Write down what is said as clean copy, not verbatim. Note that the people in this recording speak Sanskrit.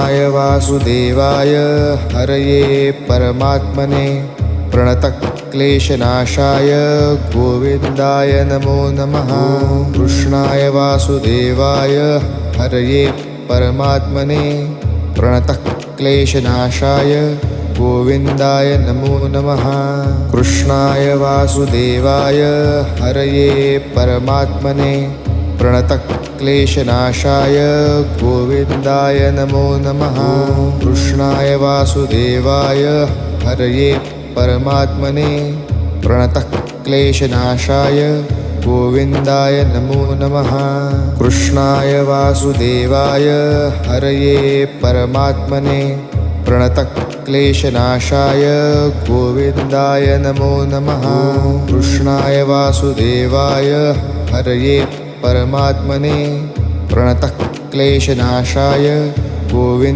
वासुदेवाय हरये परमात्मने प्रणतक्लेशनाशाय गोविन्दाय नमो नमः। कृष्णाय वासुदेवाय हरये परमात्मने प्रणतक्लेशनाशाय गोविन्दाय नमो नमः। कृष्णाय वासुदेवाय हरये परमात्मने प्रणतक्लेशनाशाय गोविन्दाय नमो नमः। कृष्णाय वासुदेवाय हरये परमात्मने प्रणतक्लेशनाशाय गोविन्दाय नमो नमः। कृष्णाय वासुदेवाय हरये परमात्मने प्रणतक्लेशनाशाय गोविन्दाय नमो नमः। कृष्णाय वासुदेवाय हरये परमात्मने प्रणतक्लेशनाशाय गोविन्द